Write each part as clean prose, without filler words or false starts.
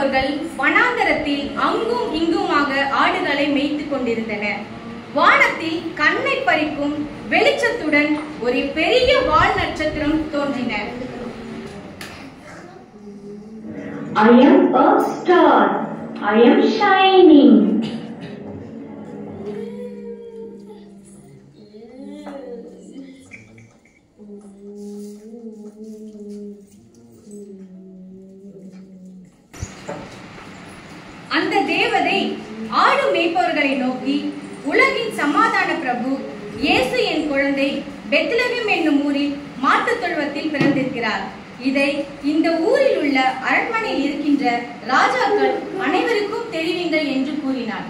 மேய்ப்பவர்கள் வனாந்தரத்தில் அங்கும் இங்குமாக ஆடுகளை மேய்த்துக் கொண்டிருந்தனர். வானத்தில் கண்ணை பறிக்கும் வெளிச்சத்துடன் ஒரு பெரிய வால் நட்சத்திரம் தோன்றின. I am a star. I am shining. அந்த தேவதை ஆடு மேய்ப்பவர்களை நோக்கி, உலகின் சமாதான பிரபு இயேசு என் குழந்தை பெத்லகேம் என்னும் ஊரில் மாட்டுத் தொழுவத்தில் பிறந்திருக்கிறார். இதை இந்த ஊரில் உள்ள அரண்மனையில் இருக்கின்ற ராஜாக்கள் அனைவருக்கும் தெரிவிங்கள் என்று கூறினார்.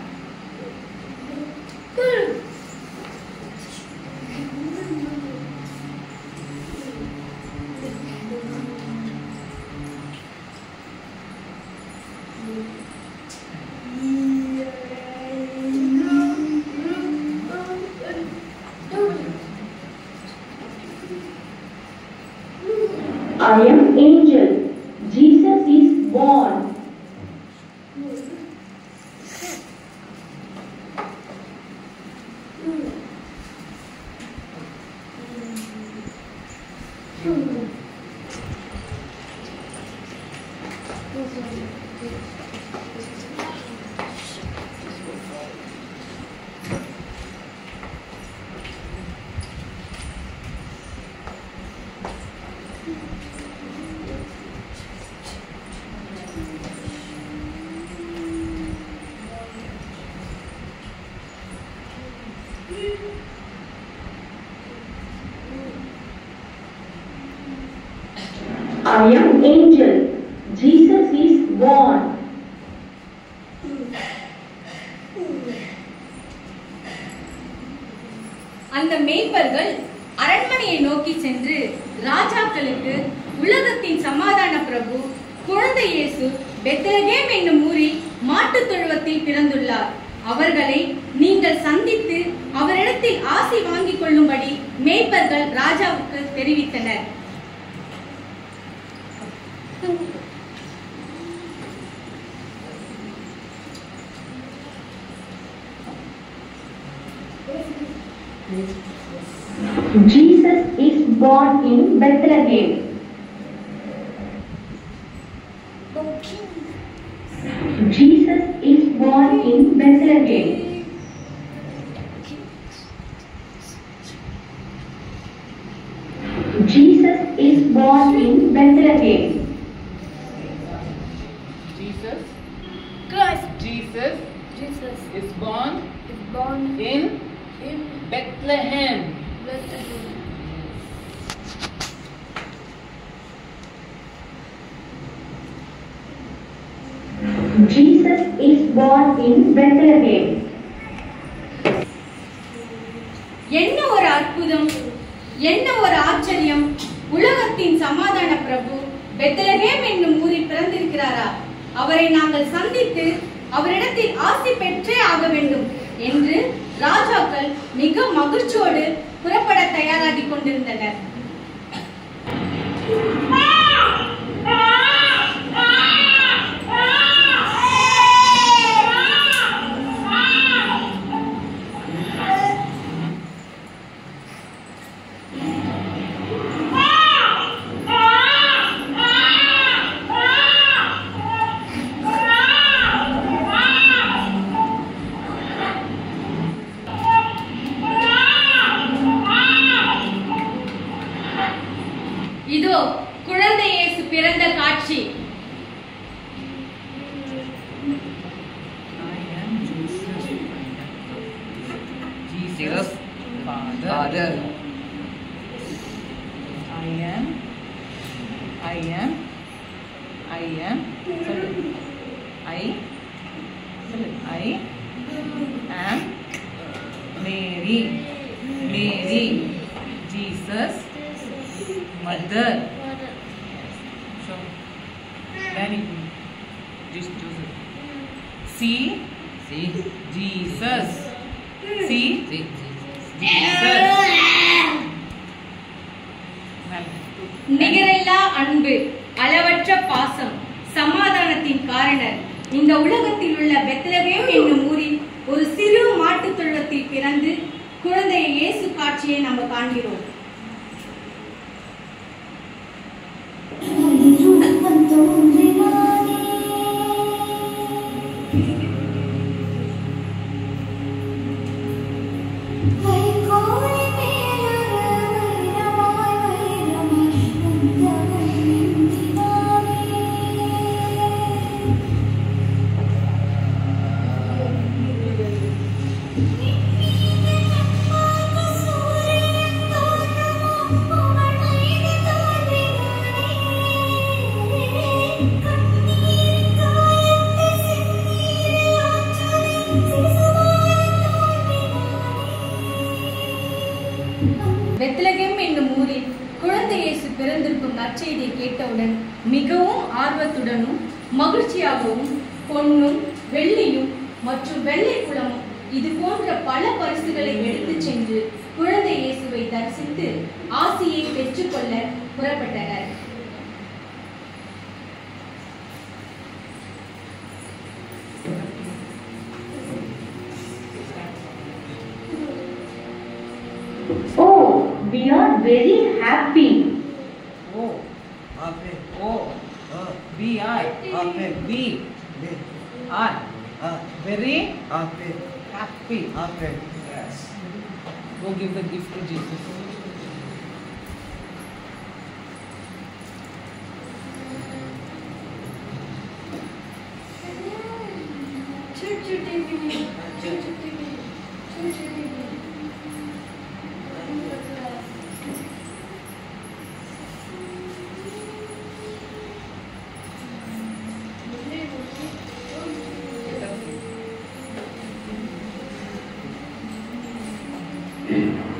I am angel. Jesus is born. I am angel. Jesus is born. அந்த மேய்ப்பர்கள் அரண்மனையை நோக்கி சென்று ராஜாக்களுக்கு உலகத்தின் சமாதான பிரபு குழந்தை இயேசு பெத்லகேம் என்னும் ஊரில் மாட்டுத் தொழுவத்தில் பிறந்துள்ளார். அவர்களை நீங்கள் சந்தித்து அவரிடத்தில் ஆசி வாங்கிக் கொள்ளும்படி மேய்ப்பர்கள் ராஜாவுக்கு தெரிவித்தனர். Jesus is born in Bethlehem. Jesus is born in Bethlehem. Jesus is born in Bethlehem. Jesus is born in Bethlehem. Jesus is born in Bethlehem. என்ன ஒரு அற்புதம், என்ன ஒரு ஆச்சரியம்! உலகத்தின் சமாதான பிரபு பெத்லகேம் என்னும் ஊரில் பிறந்திருக்கிறாரா? அவரை நாங்கள் சந்தித்து அவரிடத்தில் ஆசி பெற்றே ஆக வேண்டும் என்று ராஜாக்கள் மிக மகிழ்ச்சியோடு புறப்பட தயாராகி கொண்டிருந்தனர். இதோ குழந்தை இயேசு பிறந்த காட்சி. Jesus, Father. I am Mary. Jesus, Mother. So, very good. Just Joseph. See, Jesus. See, Jesus. நிகரில்லா அன்பு, அளவற்ற பாசம், சமாதானத்தின் காரணர் இந்த உலகத்தில் உள்ள பெத்லகேம் என்னும் ஊரில் ஒரு சிறு மாட்டுத் தொழுவத்தில் பிறந்து குழந்தை இயேசு காட்சியை நம்ம காண்கிறோம். பெத்லகேம் என்னும் ஊரில் குழந்தை இயேசு பிறந்திருக்கும் நற்செய்தியை கேட்டவுடன் மிகவும் ஆர்வத்துடனும் மகிழ்ச்சியாகவும் பொன்னும் வெள்ளியும் மற்றும் வெள்ளை குளமும் இது போன்ற பல பரிசுகளை எடுத்துச் சென்று குழந்தை இயேசுவை தரிசித்து ஆசியை பெற்றுக்கொள்ள புறப்பட்டனர். Oh, we are very happy. Oh, happy. oh, we are Happy. very Happy. happy. Happy. Yes. Go give the gift to Jesus.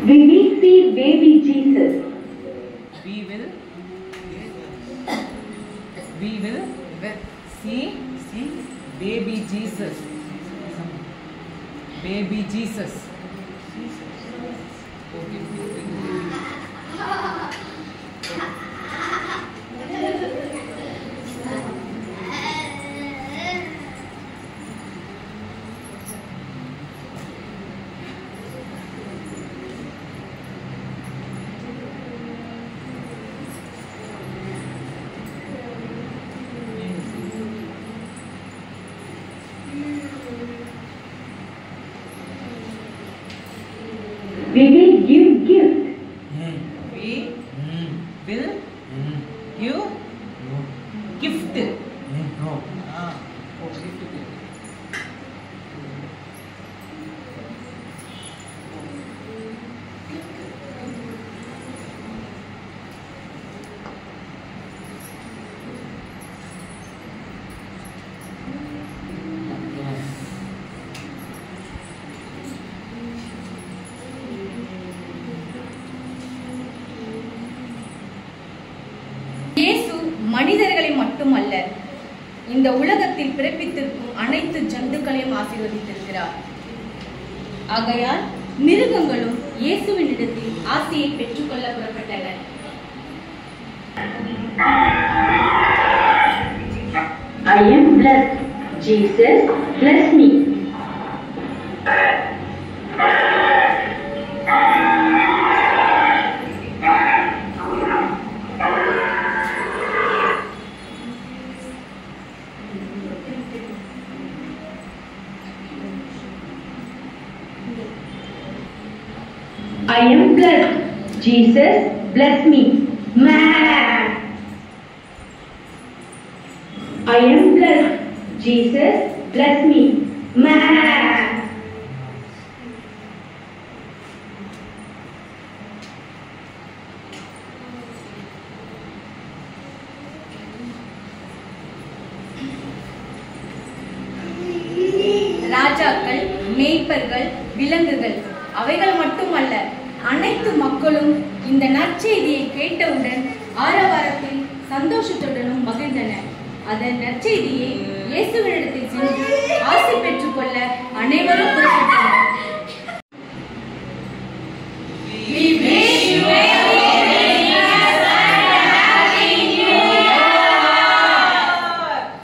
We will see baby Jesus. We will see baby Jesus. Baby Jesus. Okay. We will give gift. We will give gift. No. Gift. இயேசு மனிதர்களை மட்டுமல்ல, இந்த உலகத்தில் பிறப்பித்திருக்கும் அனைத்து ஜந்துக்களையும் ஆசீர்வதித்திருக்கிறார். ஆகையால் மிருகங்களும் இயேசுவினிடத்தில் ஆசியை பெற்றுக்கொள்ள புறப்பட்டன. I am blessed. Jesus, bless me. I am blessed. Jesus, bless me. Man. I am blessed. Jesus, bless me. Man. ராஜாக்கள், மேய்ப்பர்கள், விலங்குகள் அவைகள் மட்டுமல்ல, அனைத்து மக்களும் இந்த நற்செய்தியை கேட்டவுடன் ஆரவாரத்தில் சந்தோஷத்துடனும் மகிழ்ந்தனர். அதன் நற்செய்தியை இயேசுவினிடத்தில் சென்று ஆசி பெற்றுக்கொள்ள அனைவரும் புறப்பட்டனர்.